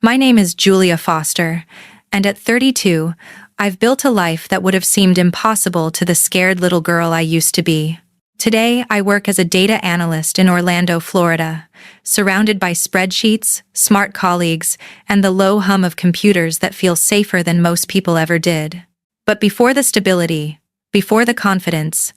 My name is Julia Foster, and at 32, I've built a life that would have seemed impossible to the scared little girl I used to be. Today, I work as a data analyst in Orlando, Florida, surrounded by spreadsheets, smart colleagues, and the low hum of computers that feel safer than most people ever did. But before the stability, before the confidence,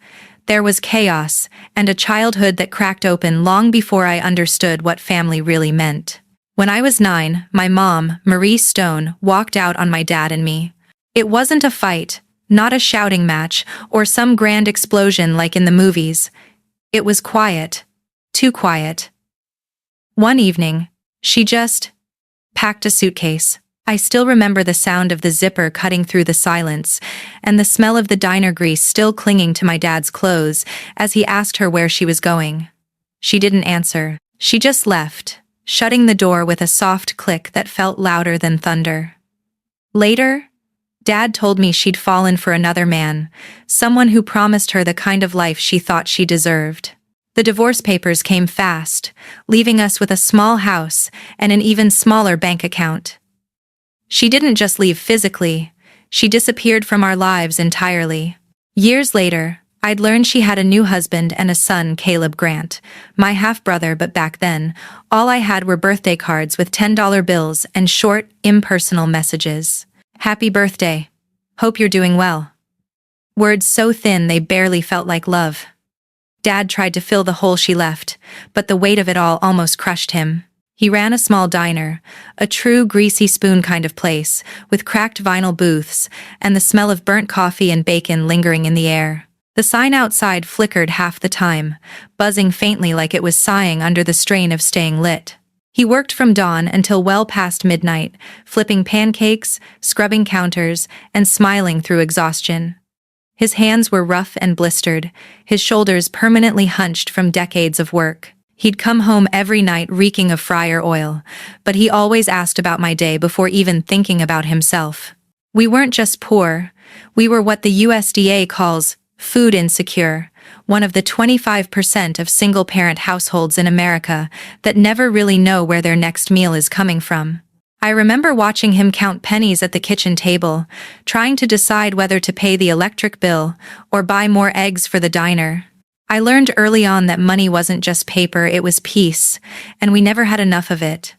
there was chaos and a childhood that cracked open long before I understood what family really meant. When I was 9, my mom, Marie Stone, walked out on my dad and me. It wasn't a fight, not a shouting match, or some grand explosion like in the movies. It was quiet. Too quiet. One evening, she just packed a suitcase. I still remember the sound of the zipper cutting through the silence, and the smell of the diner grease still clinging to my dad's clothes as he asked her where she was going. She didn't answer. She just left, shutting the door with a soft click that felt louder than thunder. Later, Dad told me she'd fallen for another man, someone who promised her the kind of life she thought she deserved. The divorce papers came fast, leaving us with a small house and an even smaller bank account. She didn't just leave physically, she disappeared from our lives entirely. Years later, I'd learned she had a new husband and a son, Caleb Grant, my half-brother, but back then, all I had were birthday cards with $10 bills and short, impersonal messages. Happy birthday. Hope you're doing well. Words so thin they barely felt like love. Dad tried to fill the hole she left, but the weight of it all almost crushed him. He ran a small diner, a true greasy spoon kind of place, with cracked vinyl booths, and the smell of burnt coffee and bacon lingering in the air. The sign outside flickered half the time, buzzing faintly like it was sighing under the strain of staying lit. He worked from dawn until well past midnight, flipping pancakes, scrubbing counters, and smiling through exhaustion. His hands were rough and blistered, his shoulders permanently hunched from decades of work. He'd come home every night reeking of fryer oil, but he always asked about my day before even thinking about himself. We weren't just poor, we were what the USDA calls food insecure, one of the 25% of single-parent households in America that never really know where their next meal is coming from. I remember watching him count pennies at the kitchen table, trying to decide whether to pay the electric bill or buy more eggs for the diner. I learned early on that money wasn't just paper, it was peace, and we never had enough of it.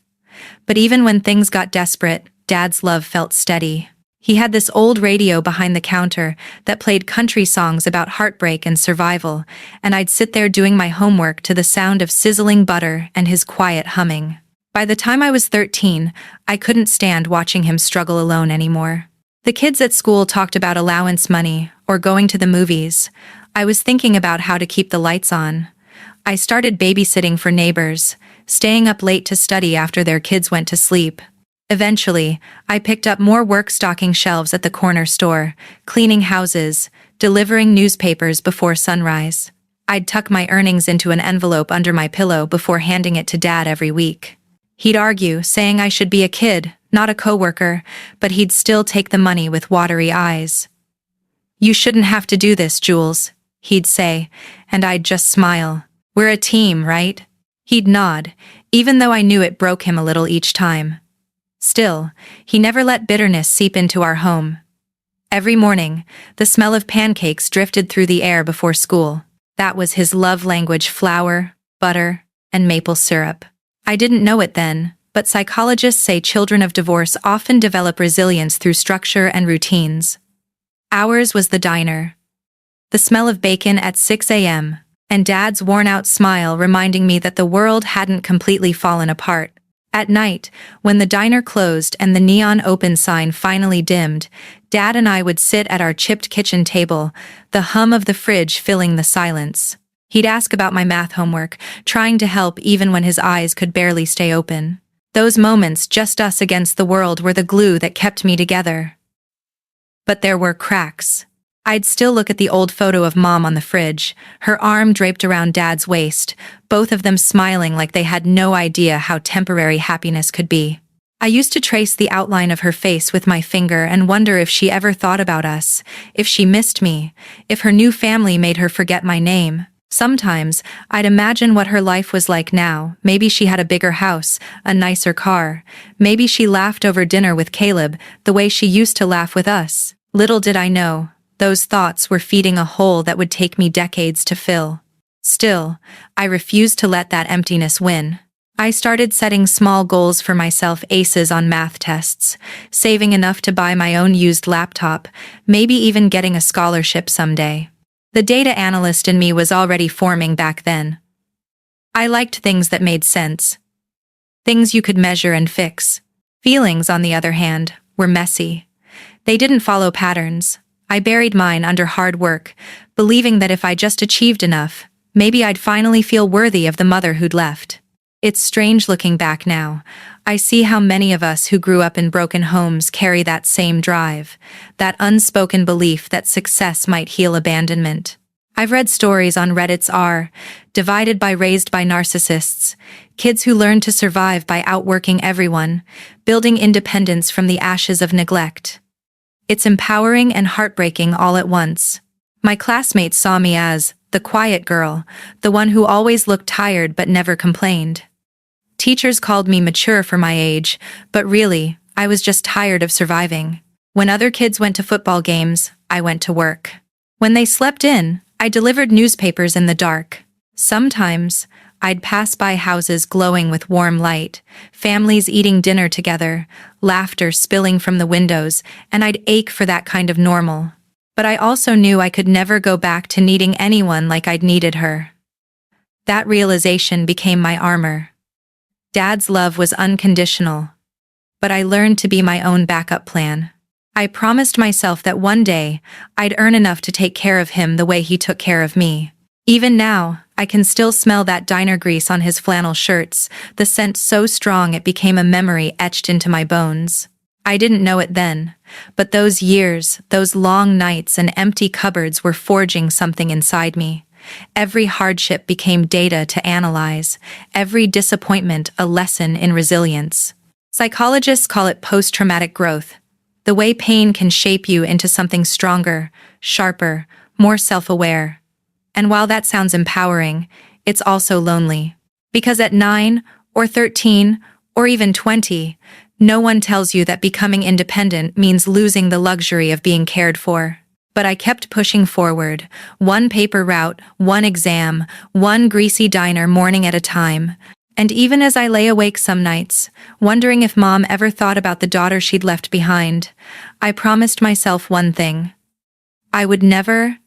But even when things got desperate, Dad's love felt steady. He had this old radio behind the counter that played country songs about heartbreak and survival, and I'd sit there doing my homework to the sound of sizzling butter and his quiet humming. By the time I was 13, I couldn't stand watching him struggle alone anymore. The kids at school talked about allowance money or going to the movies. I was thinking about how to keep the lights on. I started babysitting for neighbors, staying up late to study after their kids went to sleep. Eventually, I picked up more work stocking shelves at the corner store, cleaning houses, delivering newspapers before sunrise. I'd tuck my earnings into an envelope under my pillow before handing it to Dad every week. He'd argue, saying I should be a kid, not a coworker, but he'd still take the money with watery eyes. "You shouldn't have to do this, Jules," he'd say, and I'd just smile. "We're a team, right?" He'd nod, even though I knew it broke him a little each time. Still, he never let bitterness seep into our home. Every morning, the smell of pancakes drifted through the air before school. That was his love language: flour, butter, and maple syrup. I didn't know it then, but psychologists say children of divorce often develop resilience through structure and routines. Ours was the diner. The smell of bacon at 6 a.m., and Dad's worn-out smile reminding me that the world hadn't completely fallen apart. At night, when the diner closed and the neon open sign finally dimmed, Dad and I would sit at our chipped kitchen table, the hum of the fridge filling the silence. He'd ask about my math homework, trying to help even when his eyes could barely stay open. Those moments, just us against the world, were the glue that kept me together. But there were cracks. I'd still look at the old photo of Mom on the fridge, her arm draped around Dad's waist, both of them smiling like they had no idea how temporary happiness could be. I used to trace the outline of her face with my finger and wonder if she ever thought about us, if she missed me, if her new family made her forget my name. Sometimes, I'd imagine what her life was like now. Maybe she had a bigger house, a nicer car. Maybe she laughed over dinner with Caleb, the way she used to laugh with us. Little did I know, those thoughts were feeding a hole that would take me decades to fill. Still, I refused to let that emptiness win. I started setting small goals for myself, aces on math tests, saving enough to buy my own used laptop, maybe even getting a scholarship someday. The data analyst in me was already forming back then. I liked things that made sense. Things you could measure and fix. Feelings, on the other hand, were messy. They didn't follow patterns. I buried mine under hard work, believing that if I just achieved enough, maybe I'd finally feel worthy of the mother who'd left. It's strange looking back now. I see how many of us who grew up in broken homes carry that same drive, that unspoken belief that success might heal abandonment. I've read stories on Reddit's divided by raised by narcissists, kids who learn to survive by outworking everyone, building independence from the ashes of neglect. It's empowering and heartbreaking all at once. My classmates saw me as the quiet girl, the one who always looked tired but never complained. Teachers called me mature for my age, but really, I was just tired of surviving. When other kids went to football games, I went to work. When they slept in, I delivered newspapers in the dark. Sometimes, I'd pass by houses glowing with warm light, families eating dinner together, laughter spilling from the windows, and I'd ache for that kind of normal. But I also knew I could never go back to needing anyone like I'd needed her. That realization became my armor. Dad's love was unconditional, but I learned to be my own backup plan. I promised myself that one day, I'd earn enough to take care of him the way he took care of me. Even now, I can still smell that diner grease on his flannel shirts, the scent so strong it became a memory etched into my bones. I didn't know it then, but those years, those long nights and empty cupboards were forging something inside me. Every hardship became data to analyze, every disappointment a lesson in resilience. Psychologists call it post-traumatic growth, the way pain can shape you into something stronger, sharper, more self-aware. And while that sounds empowering, it's also lonely. Because at 9, or 13, or even 20, no one tells you that becoming independent means losing the luxury of being cared for. But I kept pushing forward, one paper route, one exam, one greasy diner morning at a time. And even as I lay awake some nights, wondering if Mom ever thought about the daughter she'd left behind, I promised myself one thing. I would never,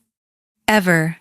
ever,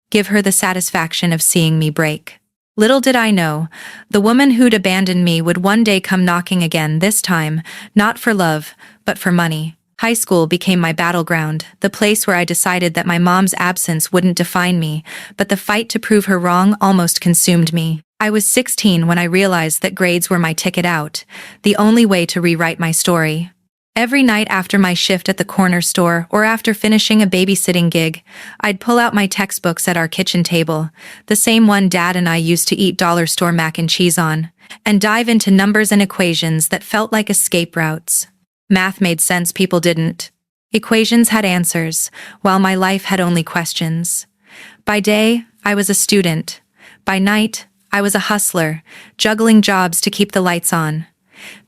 give her the satisfaction of seeing me break. Little did I know, the woman who'd abandoned me would one day come knocking again, this time, not for love, but for money. High school became my battleground, the place where I decided that my mom's absence wouldn't define me, but the fight to prove her wrong almost consumed me. I was 16 when I realized that grades were my ticket out, the only way to rewrite my story. Every night after my shift at the corner store or after finishing a babysitting gig, I'd pull out my textbooks at our kitchen table, the same one Dad and I used to eat dollar store mac and cheese on, and dive into numbers and equations that felt like escape routes. Math made sense, people didn't. Equations had answers, while my life had only questions. By day, I was a student. By night, I was a hustler, juggling jobs to keep the lights on.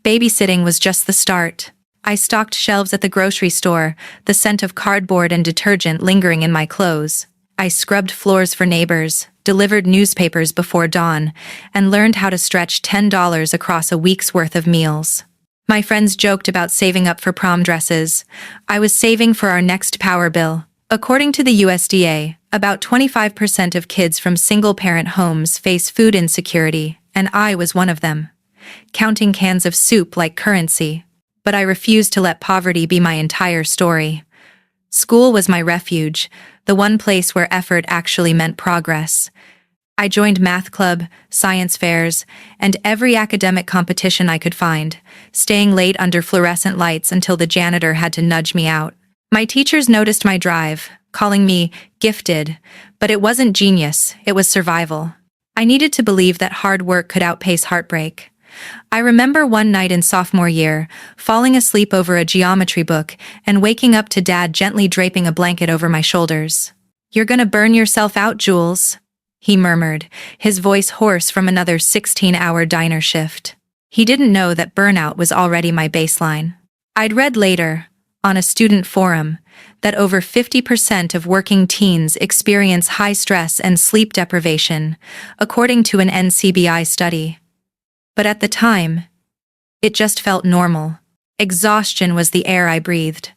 Babysitting was just the start. I stocked shelves at the grocery store, the scent of cardboard and detergent lingering in my clothes. I scrubbed floors for neighbors, delivered newspapers before dawn, and learned how to stretch $10 across a week's worth of meals. My friends joked about saving up for prom dresses. I was saving for our next power bill. According to the USDA, about 25% of kids from single-parent homes face food insecurity, and I was one of them. Counting cans of soup like currency. But I refused to let poverty be my entire story. School was my refuge, the one place where effort actually meant progress. I joined math club, science fairs, and every academic competition I could find, staying late under fluorescent lights until the janitor had to nudge me out. My teachers noticed my drive, calling me gifted, but it wasn't genius, it was survival. I needed to believe that hard work could outpace heartbreak. I remember one night in sophomore year, falling asleep over a geometry book and waking up to Dad gently draping a blanket over my shoulders. "You're gonna burn yourself out, Jules," he murmured, his voice hoarse from another 16-hour diner shift. He didn't know that burnout was already my baseline. I'd read later, on a student forum, that over 50% of working teens experience high stress and sleep deprivation, according to an NCBI study. But at the time, it just felt normal. Exhaustion was the air I breathed.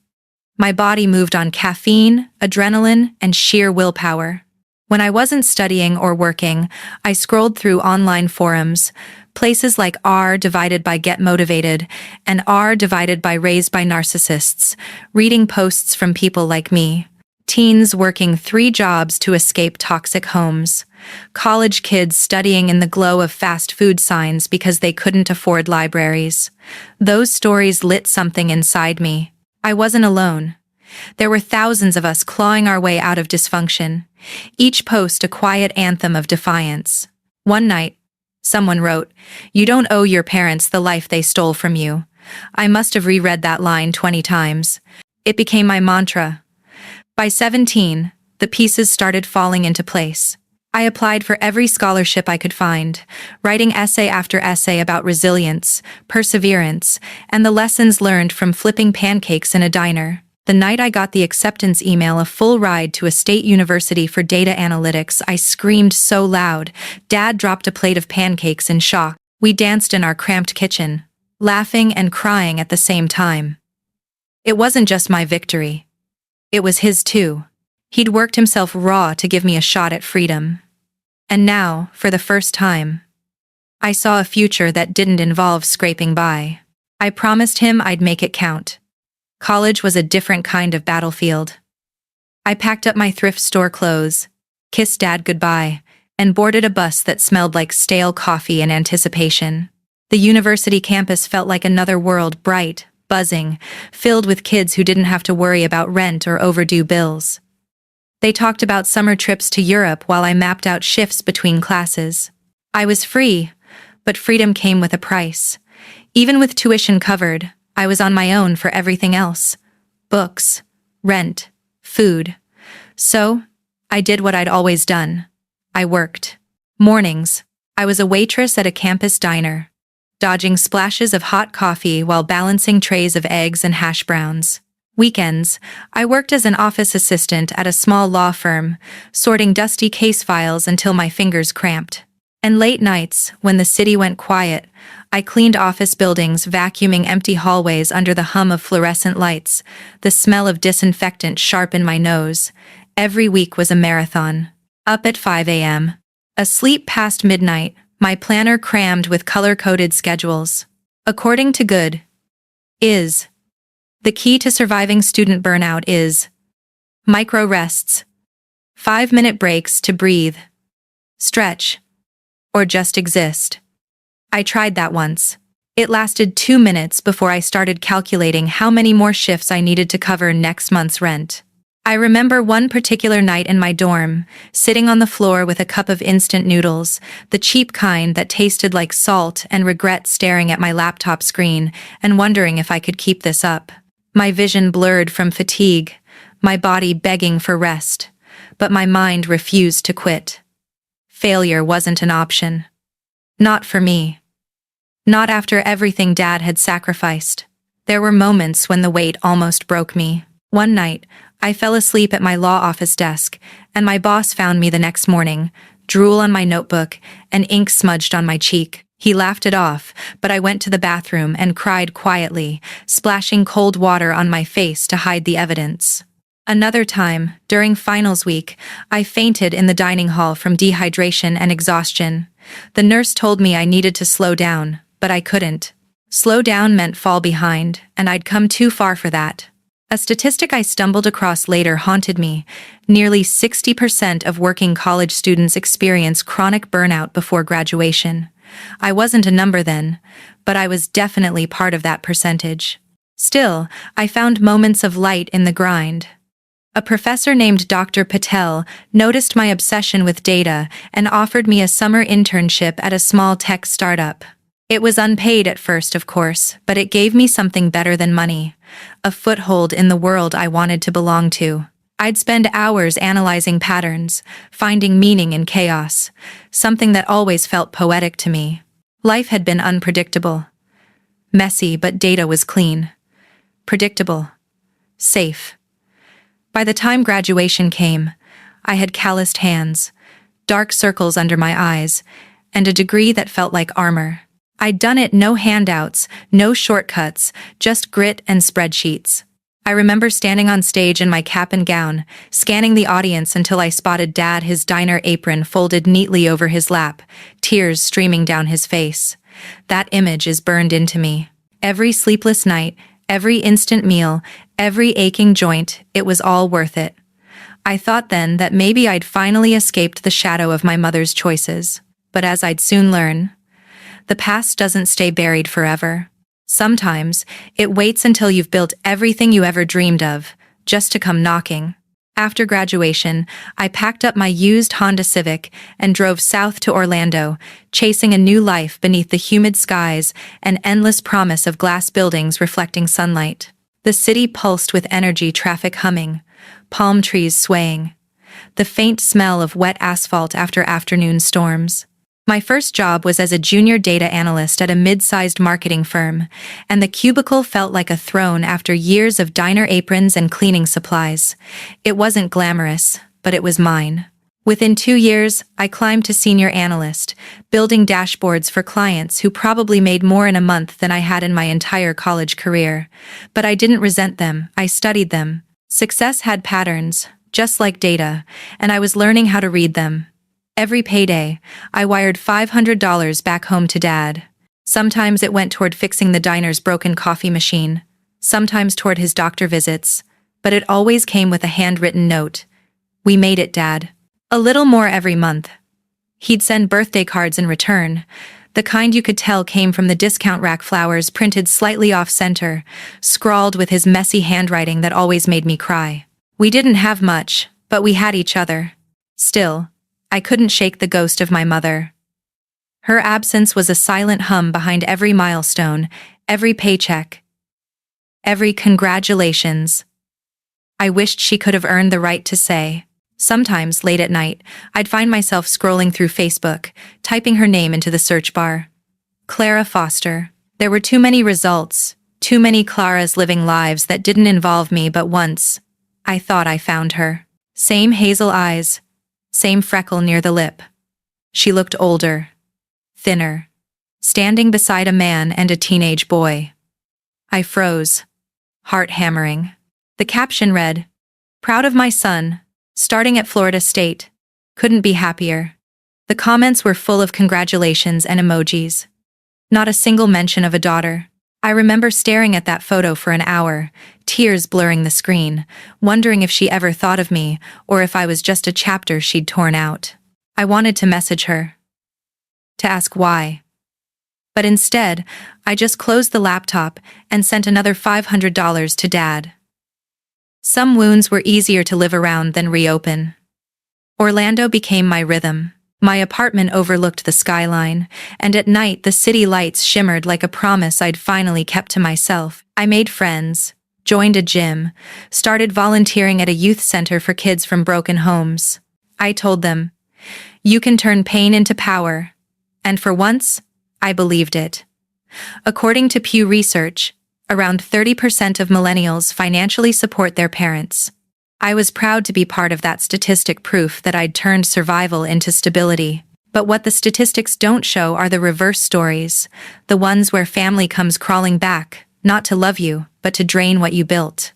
My body moved on caffeine, adrenaline, and sheer willpower. When I wasn't studying or working, I scrolled through online forums, places like r divided by Get Motivated and r divided by Raised by Narcissists, reading posts from people like me. Teens working 3 jobs to escape toxic homes. College kids studying in the glow of fast food signs because they couldn't afford libraries. Those stories lit something inside me. I wasn't alone. There were thousands of us clawing our way out of dysfunction, each post a quiet anthem of defiance. One night, someone wrote, "You don't owe your parents the life they stole from you." I must have reread that line 20 times. It became my mantra. By 17, the pieces started falling into place. I applied for every scholarship I could find, writing essay after essay about resilience, perseverance, and the lessons learned from flipping pancakes in a diner. The night I got the acceptance email, a full ride to a state university for data analytics, I screamed so loud, Dad dropped a plate of pancakes in shock. We danced in our cramped kitchen, laughing and crying at the same time. It wasn't just my victory. It was his too. He'd worked himself raw to give me a shot at freedom. And now, for the first time, I saw a future that didn't involve scraping by. I promised him I'd make it count. College was a different kind of battlefield. I packed up my thrift store clothes, kissed Dad goodbye, and boarded a bus that smelled like stale coffee in anticipation. The university campus felt like another world, bright, buzzing, filled with kids who didn't have to worry about rent or overdue bills. They talked about summer trips to Europe while I mapped out shifts between classes. I was free, but freedom came with a price. Even with tuition covered, I was on my own for everything else. Books, rent, food. So, I did what I'd always done. I worked. Mornings, I was a waitress at a campus diner, dodging splashes of hot coffee while balancing trays of eggs and hash browns. Weekends, I worked as an office assistant at a small law firm, sorting dusty case files until my fingers cramped. And late nights, when the city went quiet, I cleaned office buildings, vacuuming empty hallways under the hum of fluorescent lights, the smell of disinfectant sharp in my nose. Every week was a marathon. Up at 5 a.m. Asleep past midnight, my planner crammed with color-coded schedules. According to Good, the key to surviving student burnout is micro rests, 5-minute breaks to breathe, stretch, or just exist. I tried that once. It lasted 2 minutes before I started calculating how many more shifts I needed to cover next month's rent. I remember one particular night in my dorm, sitting on the floor with a cup of instant noodles, the cheap kind that tasted like salt, and regret staring at my laptop screen and wondering if I could keep this up. My vision blurred from fatigue, my body begging for rest, but my mind refused to quit. Failure wasn't an option. Not for me. Not after everything Dad had sacrificed. There were moments when the weight almost broke me. One night, I fell asleep at my law office desk, and my boss found me the next morning, drool on my notebook and ink smudged on my cheek. He laughed it off, but I went to the bathroom and cried quietly, splashing cold water on my face to hide the evidence. Another time, during finals week, I fainted in the dining hall from dehydration and exhaustion. The nurse told me I needed to slow down, but I couldn't. Slow down meant fall behind, and I'd come too far for that. A statistic I stumbled across later haunted me. Nearly 60% of working college students experience chronic burnout before graduation. I wasn't a number then, but I was definitely part of that percentage. Still, I found moments of light in the grind. A professor named Dr. Patel noticed my obsession with data and offered me a summer internship at a small tech startup. It was unpaid at first, of course, but it gave me something better than money, a foothold in the world I wanted to belong to. I'd spend hours analyzing patterns, finding meaning in chaos, something that always felt poetic to me. Life had been unpredictable. Messy, but data was clean. Predictable. Safe. By the time graduation came, I had calloused hands, dark circles under my eyes, and a degree that felt like armor. I'd done it, no handouts, no shortcuts, just grit and spreadsheets. I remember standing on stage in my cap and gown, scanning the audience until I spotted Dad, his diner apron folded neatly over his lap, tears streaming down his face. That image is burned into me. Every sleepless night, every instant meal, every aching joint, it was all worth it. I thought then that maybe I'd finally escaped the shadow of my mother's choices. But as I'd soon learn, the past doesn't stay buried forever. Sometimes, it waits until you've built everything you ever dreamed of, just to come knocking. After graduation, I packed up my used Honda Civic and drove south to Orlando, chasing a new life beneath the humid skies and endless promise of glass buildings reflecting sunlight. The city pulsed with energy, traffic humming, palm trees swaying, the faint smell of wet asphalt after afternoon storms. My first job was as a junior data analyst at a mid-sized marketing firm, and the cubicle felt like a throne after years of diner aprons and cleaning supplies. It wasn't glamorous, but it was mine. Within 2 years, I climbed to senior analyst, building dashboards for clients who probably made more in a month than I had in my entire college career. But I didn't resent them, I studied them. Success had patterns, just like data, and I was learning how to read them. Every payday, I wired $500 back home to Dad. Sometimes it went toward fixing the diner's broken coffee machine, sometimes toward his doctor visits, but it always came with a handwritten note. "We made it, Dad." A little more every month. He'd send birthday cards in return, the kind you could tell came from the discount rack, flowers printed slightly off-center, scrawled with his messy handwriting that always made me cry. We didn't have much, but we had each other. Still, I couldn't shake the ghost of my mother. Her absence was a silent hum behind every milestone, every paycheck, every congratulations. I wished she could have earned the right to say. Sometimes, late at night, I'd find myself scrolling through Facebook, typing her name into the search bar. Clara Foster. There were too many results, too many Claras living lives that didn't involve me, but once, I thought I found her. Same hazel eyes, same freckle near the lip. She looked older, thinner, standing beside a man and a teenage boy. I froze, heart hammering. The caption read, "Proud of my son, starting at Florida State. Couldn't be happier." The comments were full of congratulations and emojis. Not a single mention of a daughter. I remember staring at that photo for an hour, tears blurring the screen, wondering if she ever thought of me or if I was just a chapter she'd torn out. I wanted to message her, to ask why. But instead, I just closed the laptop and sent another $500 to Dad. Some wounds were easier to live around than reopen. Orlando became my rhythm. My apartment overlooked the skyline, and at night the city lights shimmered like a promise I'd finally kept to myself. I made friends, joined a gym, started volunteering at a youth center for kids from broken homes. I told them, "You can turn pain into power." And for once, I believed it. According to Pew Research, around 30% of millennials financially support their parents. I was proud to be part of that statistic, proof that I'd turned survival into stability. But what the statistics don't show are the reverse stories, the ones where family comes crawling back, not to love you, but to drain what you built.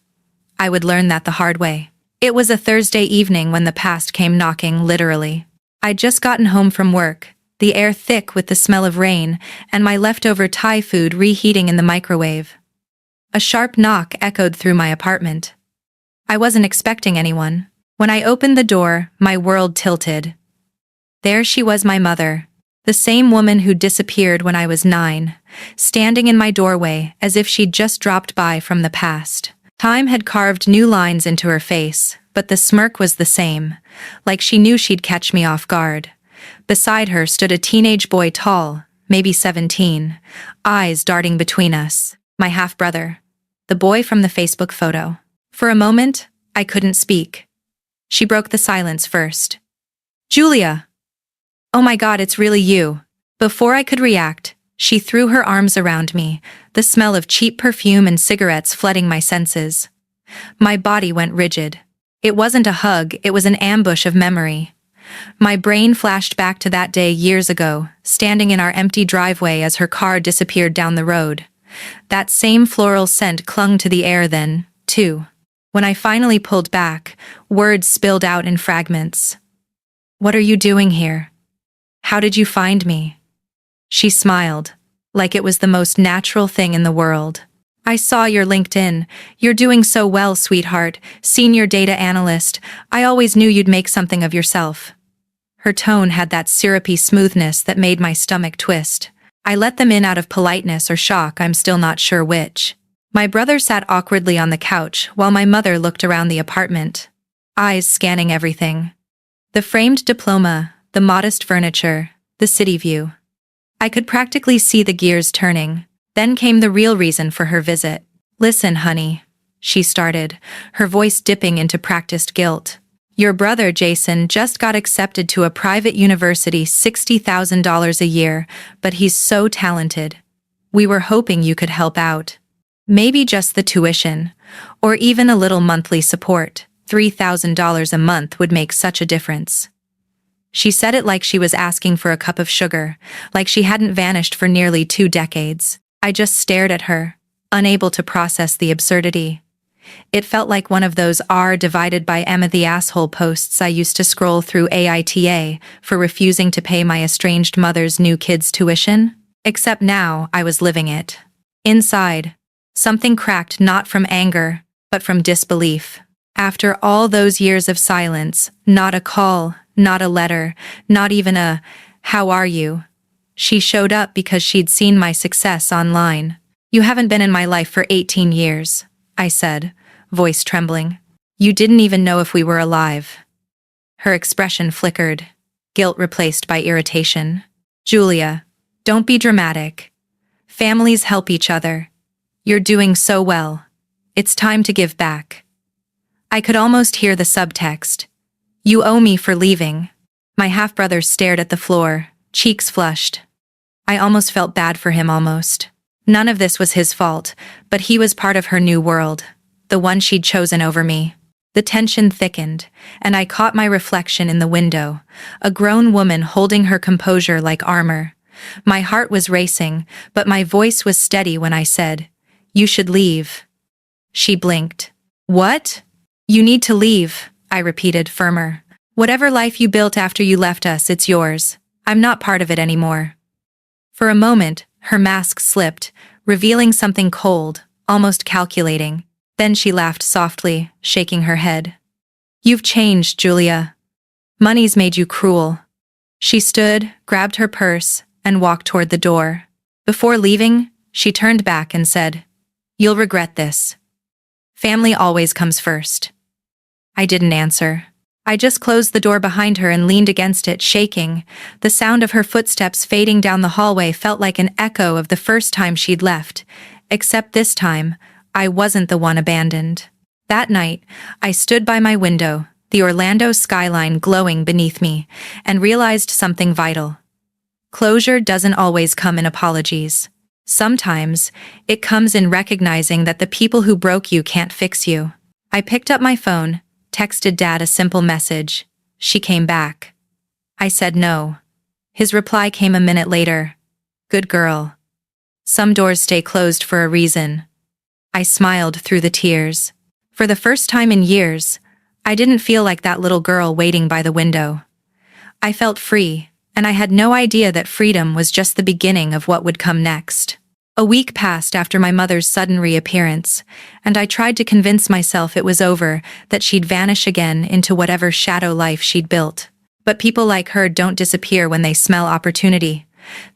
I would learn that the hard way. It was a Thursday evening when the past came knocking, literally. I'd just gotten home from work, the air thick with the smell of rain, and my leftover Thai food reheating in the microwave. A sharp knock echoed through my apartment. I wasn't expecting anyone. When I opened the door, my world tilted. There she was, my mother, the same woman who disappeared when I was 9, standing in my doorway as if she'd just dropped by from the past. Time had carved new lines into her face, but the smirk was the same, like she knew she'd catch me off guard. Beside her stood a teenage boy, tall, maybe 17, eyes darting between us. My half-brother, the boy from the Facebook photo. For a moment, I couldn't speak. She broke the silence first. Julia! Oh my God, it's really you. Before I could react, she threw her arms around me, the smell of cheap perfume and cigarettes flooding my senses. My body went rigid. It wasn't a hug, it was an ambush of memory. My brain flashed back to that day years ago, standing in our empty driveway as her car disappeared down the road. That same floral scent clung to the air then, too. When I finally pulled back, words spilled out in fragments. What are you doing here? How did you find me? She smiled, like it was the most natural thing in the world. I saw your LinkedIn. You're doing so well, sweetheart. Senior data analyst. I always knew you'd make something of yourself. Her tone had that syrupy smoothness that made my stomach twist. I let them in out of politeness or shock, I'm still not sure which. My brother sat awkwardly on the couch while my mother looked around the apartment, eyes scanning everything. The framed diploma, the modest furniture, the city view. I could practically see the gears turning. Then came the real reason for her visit. Listen, honey, she started, her voice dipping into practiced guilt. Your brother, Jason, just got accepted to a private university, $60,000 a year, but he's so talented. We were hoping you could help out. Maybe just the tuition, or even a little monthly support. $3,000 a month would make such a difference. She said it like she was asking for a cup of sugar, like she hadn't vanished for nearly 2 decades. I just stared at her, unable to process the absurdity. It felt like one of those R divided by Emma the asshole posts I used to scroll through AITA for refusing to pay my estranged mother's new kids' tuition. Except now I was living it. Inside, something cracked not from anger, but from disbelief. After all those years of silence, not a call, not a letter, not even a, "How are you?" She showed up because she'd seen my success online. You haven't been in my life for 18 years, I said, voice trembling. You didn't even know if we were alive. Her expression flickered, guilt replaced by irritation. Julia, don't be dramatic. Families help each other. You're doing so well. It's time to give back. I could almost hear the subtext. You owe me for leaving. My half-brother stared at the floor, cheeks flushed. I almost felt bad for him almost. None of this was his fault, but he was part of her new world, the one she'd chosen over me. The tension thickened, and I caught my reflection in the window, a grown woman holding her composure like armor. My heart was racing, but my voice was steady when I said, "You should leave." She blinked. What? You need to leave, I repeated, firmer. Whatever life you built after you left us, it's yours. I'm not part of it anymore. For a moment, her mask slipped, revealing something cold, almost calculating. Then she laughed softly, shaking her head. You've changed, Julia. Money's made you cruel. She stood, grabbed her purse, and walked toward the door. Before leaving, she turned back and said, You'll regret this. Family always comes first. I didn't answer. I just closed the door behind her and leaned against it, shaking. The sound of her footsteps fading down the hallway felt like an echo of the first time she'd left, except this time, I wasn't the one abandoned. That night, I stood by my window, the Orlando skyline glowing beneath me, and realized something vital. Closure doesn't always come in apologies. Sometimes, it comes in recognizing that the people who broke you can't fix you. I picked up my phone, texted Dad a simple message. She came back. I said no. His reply came a minute later. Good girl. Some doors stay closed for a reason. I smiled through the tears. For the first time in years, I didn't feel like that little girl waiting by the window. I felt free, and I had no idea that freedom was just the beginning of what would come next. A week passed after my mother's sudden reappearance, and I tried to convince myself it was over, that she'd vanish again into whatever shadow life she'd built. But people like her don't disappear when they smell opportunity.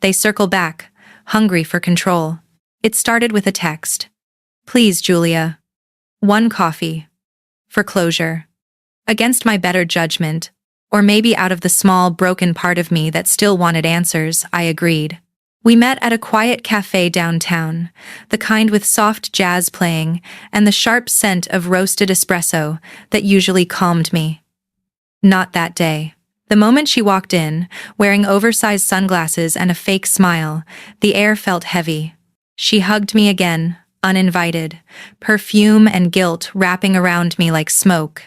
They circle back, hungry for control. It started with a text. Please, Julia. 1 coffee. For closure. Against my better judgment, or maybe out of the small, broken part of me that still wanted answers, I agreed. We met at a quiet cafe downtown, the kind with soft jazz playing and the sharp scent of roasted espresso that usually calmed me. Not that day. The moment she walked in, wearing oversized sunglasses and a fake smile, the air felt heavy. She hugged me again, uninvited, perfume and guilt wrapping around me like smoke.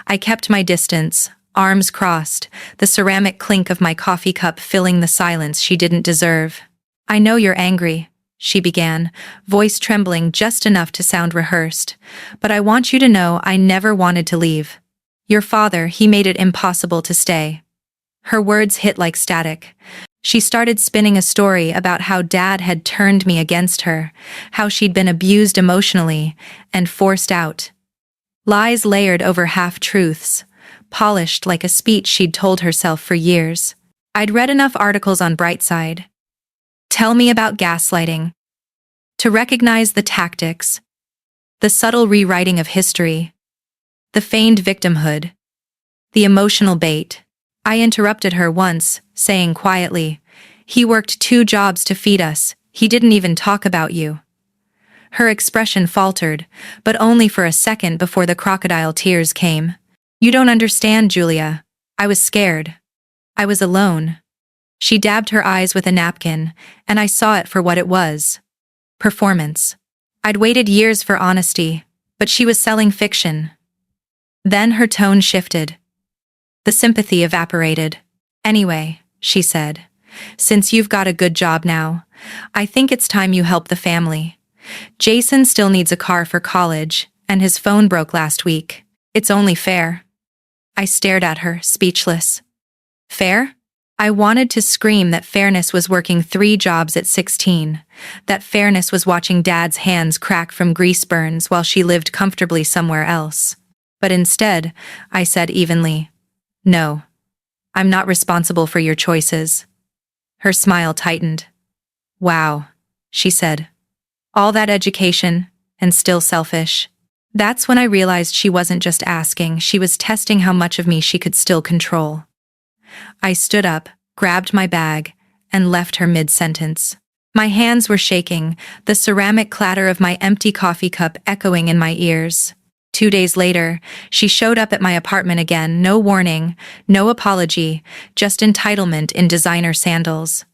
I kept my distance, arms crossed, the ceramic clink of my coffee cup filling the silence she didn't deserve. "I know you're angry," she began, voice trembling just enough to sound rehearsed, "but I want you to know I never wanted to leave. Your father, he made it impossible to stay." Her words hit like static. She started spinning a story about how Dad had turned me against her, how she'd been abused emotionally and forced out. Lies layered over half-truths, polished like a speech she'd told herself for years. I'd read enough articles on Brightside. Tell me about gaslighting. To recognize the tactics, the subtle rewriting of history, the feigned victimhood, the emotional bait. I interrupted her once, saying quietly, "He worked 2 jobs to feed us, he didn't even talk about you." Her expression faltered, but only for a second before the crocodile tears came. "You don't understand, Julia. I was scared. I was alone." She dabbed her eyes with a napkin, and I saw it for what it was. Performance. I'd waited years for honesty, but she was selling fiction. Then her tone shifted. The sympathy evaporated. "Anyway," she said, "since you've got a good job now, I think it's time you help the family. Jason still needs a car for college, and his phone broke last week. It's only fair." I stared at her, speechless. Fair? I wanted to scream that fairness was working 3 jobs at 16, that fairness was watching Dad's hands crack from grease burns while she lived comfortably somewhere else. But instead, I said evenly, "No, I'm not responsible for your choices." Her smile tightened. "Wow," she said. "All that education, and still selfish." That's when I realized she wasn't just asking, she was testing how much of me she could still control. I stood up, grabbed my bag, and left her mid-sentence. My hands were shaking, the ceramic clatter of my empty coffee cup echoing in my ears. 2 days later, she showed up at my apartment again, no warning, no apology, just entitlement in designer sandals.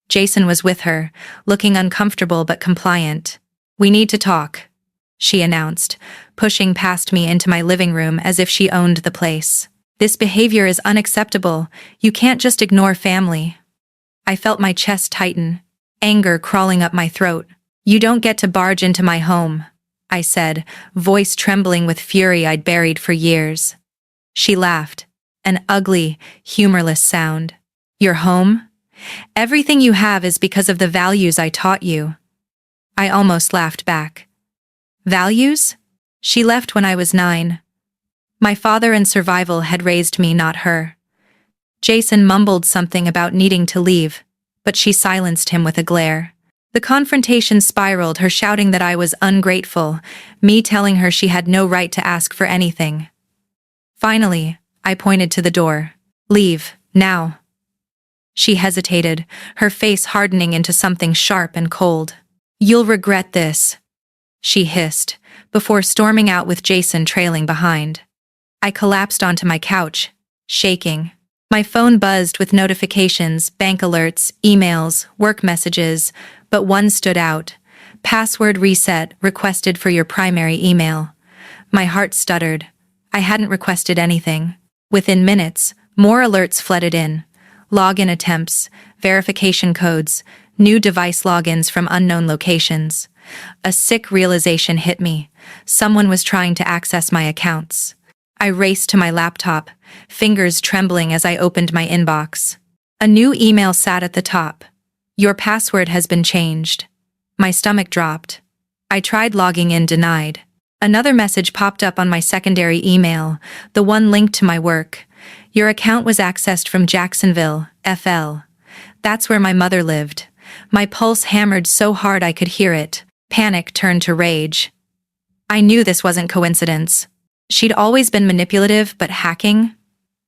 Jason was with her, looking uncomfortable but compliant. "We need to talk," she announced, pushing past me into my living room as if she owned the place. "This behavior is unacceptable. You can't just ignore family." I felt my chest tighten, anger crawling up my throat. "You don't get to barge into my home," I said, voice trembling with fury I'd buried for years. She laughed, an ugly, humorless sound. "Your home? Everything you have is because of the values I taught you." I almost laughed back. "Values?" She left when I was 9. My father and survival had raised me, not her. Jason mumbled something about needing to leave, but she silenced him with a glare. The confrontation spiraled, her shouting that I was ungrateful, me telling her she had no right to ask for anything. Finally, I pointed to the door. "Leave, now." She hesitated, her face hardening into something sharp and cold. "You'll regret this," she hissed, before storming out with Jason trailing behind. I collapsed onto my couch, shaking. My phone buzzed with notifications, bank alerts, emails, work messages, but one stood out. "Password reset requested for your primary email." My heart stuttered. I hadn't requested anything. Within minutes, more alerts flooded in. Login attempts, verification codes, new device logins from unknown locations. A sick realization hit me. Someone was trying to access my accounts. I raced to my laptop, fingers trembling as I opened my inbox. A new email sat at the top. "Your password has been changed." My stomach dropped. I tried logging in, denied. Another message popped up on my secondary email, the one linked to my work. "Your account was accessed from Jacksonville, FL." That's where my mother lived. My pulse hammered so hard I could hear it. Panic turned to rage. I knew this wasn't coincidence. She'd always been manipulative, but hacking?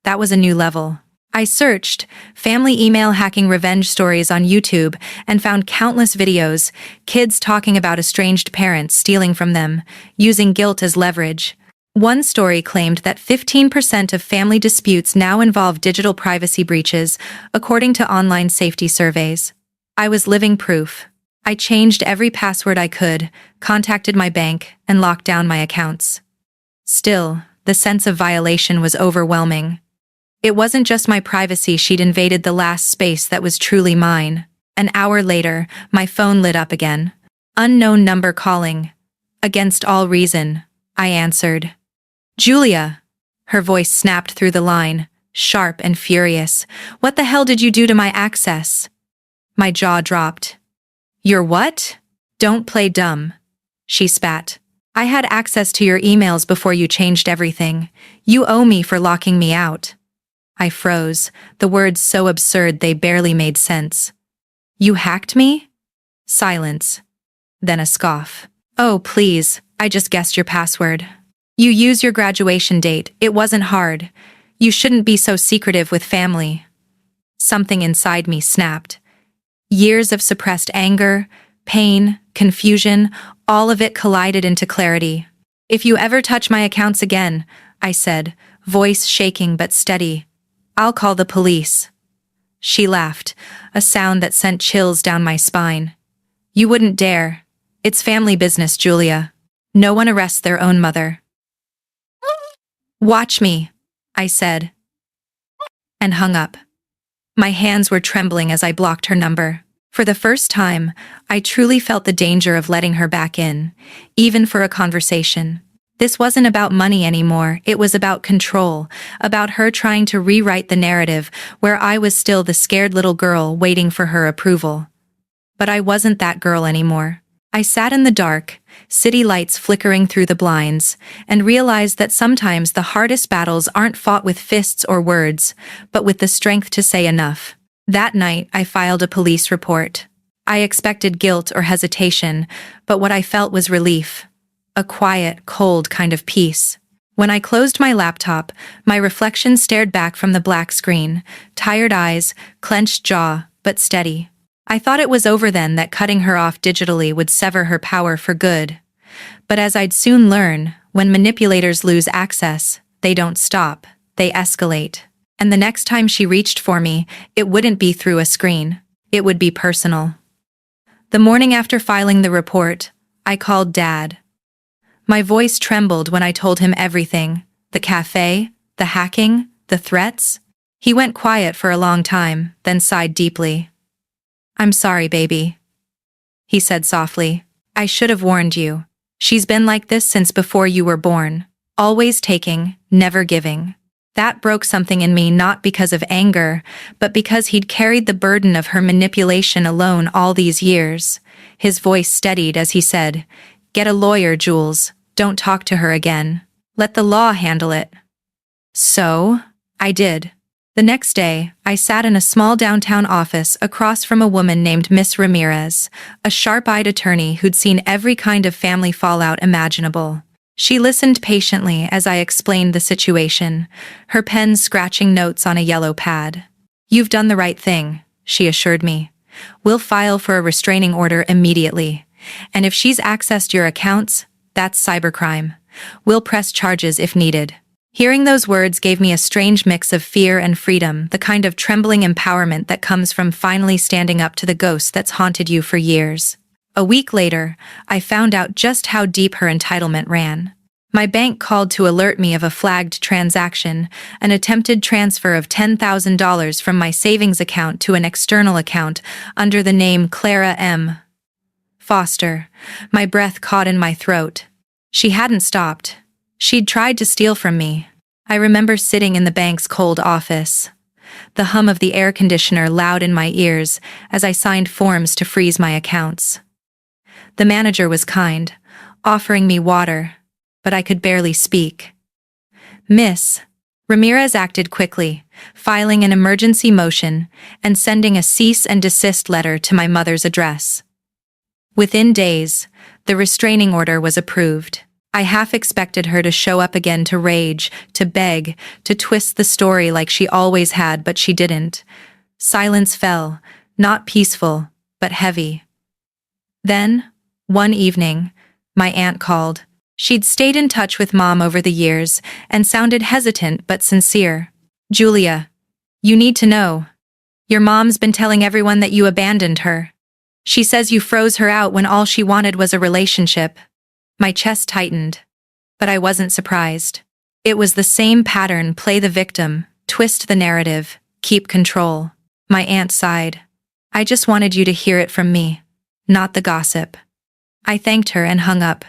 That was a new level. I searched family email hacking revenge stories on YouTube and found countless videos, kids talking about estranged parents stealing from them, using guilt as leverage. One story claimed that 15% of family disputes now involve digital privacy breaches, according to online safety surveys. I was living proof. I changed every password I could, contacted my bank, and locked down my accounts. Still, the sense of violation was overwhelming. It wasn't just my privacy she'd invaded the last space that was truly mine. An hour later, my phone lit up again. Unknown number calling. Against all reason, I answered. Julia. Her voice snapped through the line, sharp and furious. What the hell did you do to my access? My jaw dropped. Your what? Don't play dumb. She spat. I had access to your emails before you changed everything. You owe me for locking me out. I froze, the words so absurd they barely made sense. You hacked me? Silence. Then a scoff. Oh, please, I just guessed your password. You use your graduation date, it wasn't hard. You shouldn't be so secretive with family. Something inside me snapped. Years of suppressed anger, pain, confusion, all of it collided into clarity. If you ever touch my accounts again, I said, voice shaking but steady, I'll call the police. She laughed, a sound that sent chills down my spine. You wouldn't dare. It's family business, Julia. No one arrests their own mother. Watch me, I said, and hung up. My hands were trembling as I blocked her number. For the first time, I truly felt the danger of letting her back in, even for a conversation. This wasn't about money anymore, it was about control, about her trying to rewrite the narrative where I was still the scared little girl waiting for her approval. But I wasn't that girl anymore. I sat in the dark, city lights flickering through the blinds, and realized that sometimes the hardest battles aren't fought with fists or words, but with the strength to say enough. That night, I filed a police report. I expected guilt or hesitation, but what I felt was relief. A quiet, cold kind of peace. When I closed my laptop, my reflection stared back from the black screen, tired eyes, clenched jaw, but steady. I thought it was over then, that cutting her off digitally would sever her power for good. But as I'd soon learn, when manipulators lose access, they don't stop, they escalate. And the next time she reached for me, it wouldn't be through a screen. It would be personal. The morning after filing the report, I called Dad. My voice trembled when I told him everything. The cafe, the hacking, the threats. He went quiet for a long time, then sighed deeply. I'm sorry, baby, he said softly. I should have warned you. She's been like this since before you were born. Always taking, never giving. That broke something in me, not because of anger, but because he'd carried the burden of her manipulation alone all these years. His voice steadied as he said, Get a lawyer, Jules. Don't talk to her again. Let the law handle it. So, I did. The next day, I sat in a small downtown office across from a woman named Miss Ramirez, a sharp-eyed attorney who'd seen every kind of family fallout imaginable. She listened patiently as I explained the situation, her pen scratching notes on a yellow pad. You've done the right thing, she assured me. We'll file for a restraining order immediately. And if she's accessed your accounts, that's cybercrime. We'll press charges if needed. Hearing those words gave me a strange mix of fear and freedom, the kind of trembling empowerment that comes from finally standing up to the ghost that's haunted you for years. A week later, I found out just how deep her entitlement ran. My bank called to alert me of a flagged transaction, an attempted transfer of $10,000 from my savings account to an external account under the name Clara M. Foster. My breath caught in my throat. She hadn't stopped. She'd tried to steal from me. I remember sitting in the bank's cold office, the hum of the air conditioner loud in my ears as I signed forms to freeze my accounts. The manager was kind, offering me water, but I could barely speak. Miss Ramirez acted quickly, filing an emergency motion and sending a cease and desist letter to my mother's address. Within days, the restraining order was approved. I half expected her to show up again, to rage, to beg, to twist the story like she always had, but she didn't. Silence fell, not peaceful, but heavy. Then, one evening, my aunt called. She'd stayed in touch with Mom over the years and sounded hesitant but sincere. "Julia, you need to know. Your mom's been telling everyone that you abandoned her. She says you froze her out when all she wanted was a relationship." My chest tightened. But I wasn't surprised. It was the same pattern: play the victim, twist the narrative, keep control. My aunt sighed. "I just wanted you to hear it from me, not the gossip." I thanked her and hung up,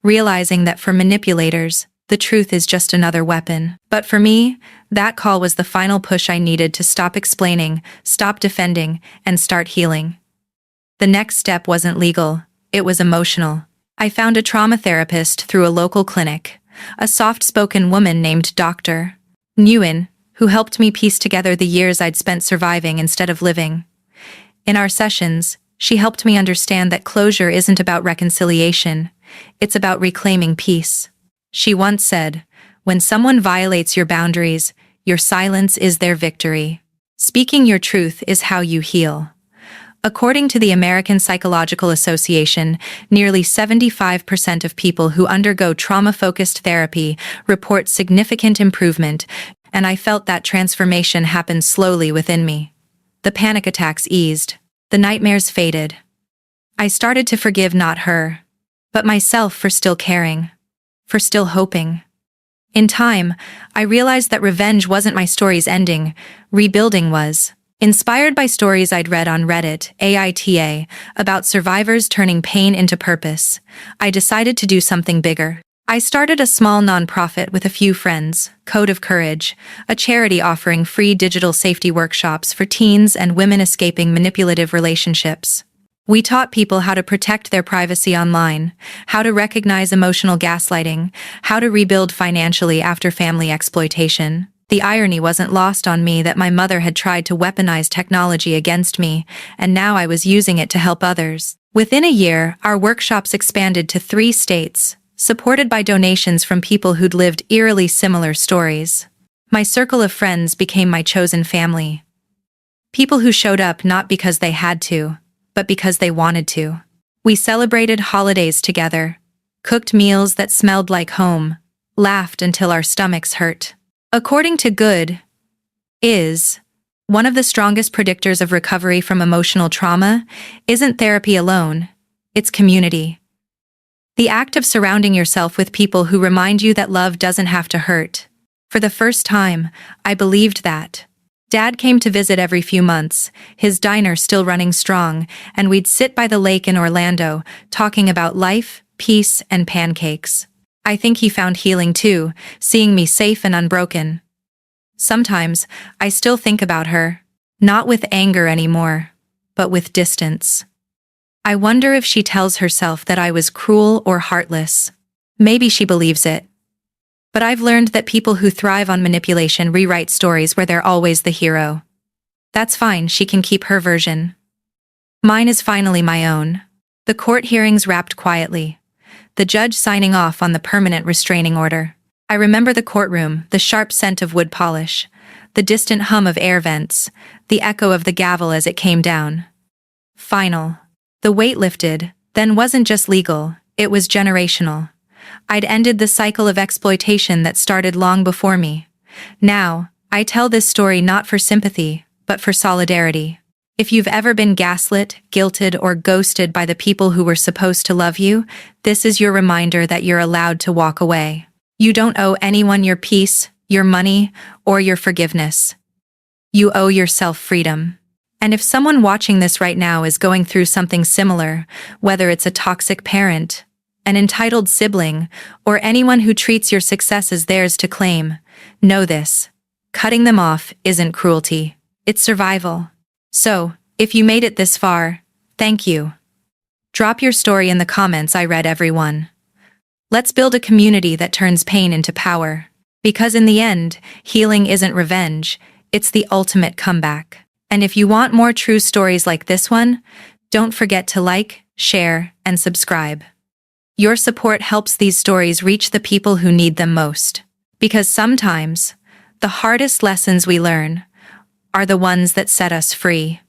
realizing that for manipulators, the truth is just another weapon. But for me, that call was the final push I needed to stop explaining, stop defending, and start healing. The next step wasn't legal, it was emotional. I found a trauma therapist through a local clinic, a soft-spoken woman named Dr. Nguyen, who helped me piece together the years I'd spent surviving instead of living. In our sessions, she helped me understand that closure isn't about reconciliation, it's about reclaiming peace. She once said, "When someone violates your boundaries, your silence is their victory. Speaking your truth is how you heal." According to the American Psychological Association, nearly 75% of people who undergo trauma-focused therapy report significant improvement, and I felt that transformation happen slowly within me. The panic attacks eased. The nightmares faded. I started to forgive not her, but myself for still caring, for still hoping. In time, I realized that revenge wasn't my story's ending, rebuilding was. Inspired by stories I'd read on Reddit, AITA, about survivors turning pain into purpose, I decided to do something bigger. I started a small nonprofit with a few friends, Code of Courage, a charity offering free digital safety workshops for teens and women escaping manipulative relationships. We taught people how to protect their privacy online, how to recognize emotional gaslighting, how to rebuild financially after family exploitation. The irony wasn't lost on me that my mother had tried to weaponize technology against me, and now I was using it to help others. Within a year, our workshops expanded to 3 states, supported by donations from people who'd lived eerily similar stories. My circle of friends became my chosen family. People who showed up not because they had to, but because they wanted to. We celebrated holidays together, cooked meals that smelled like home, laughed until our stomachs hurt. According to Good, is one of the strongest predictors of recovery from emotional trauma isn't therapy alone, it's community. The act of surrounding yourself with people who remind you that love doesn't have to hurt. For the first time, I believed that. Dad came to visit every few months, his diner still running strong, and we'd sit by the lake in Orlando, talking about life, peace, and pancakes. I think he found healing too, seeing me safe and unbroken. Sometimes, I still think about her, not with anger anymore, but with distance. I wonder if she tells herself that I was cruel or heartless. Maybe she believes it. But I've learned that people who thrive on manipulation rewrite stories where they're always the hero. That's fine, she can keep her version. Mine is finally my own. The court hearings wrapped quietly, the judge signing off on the permanent restraining order. I remember the courtroom, the sharp scent of wood polish, the distant hum of air vents, the echo of the gavel as it came down. Final. The weight lifted, then wasn't just legal, it was generational. I'd ended the cycle of exploitation that started long before me. Now, I tell this story not for sympathy, but for solidarity. If you've ever been gaslit, guilted, or ghosted by the people who were supposed to love you, this is your reminder that you're allowed to walk away. You don't owe anyone your peace, your money, or your forgiveness. You owe yourself freedom. And if someone watching this right now is going through something similar, whether it's a toxic parent, an entitled sibling, or anyone who treats your success as theirs to claim, know this: cutting them off isn't cruelty, it's survival. So, if you made it this far, thank you. Drop your story in the comments. I read every one. Let's build a community that turns pain into power. Because in the end, healing isn't revenge, it's the ultimate comeback. And if you want more true stories like this one, don't forget to like, share, and subscribe. Your support helps these stories reach the people who need them most. Because sometimes, the hardest lessons we learn are the ones that set us free.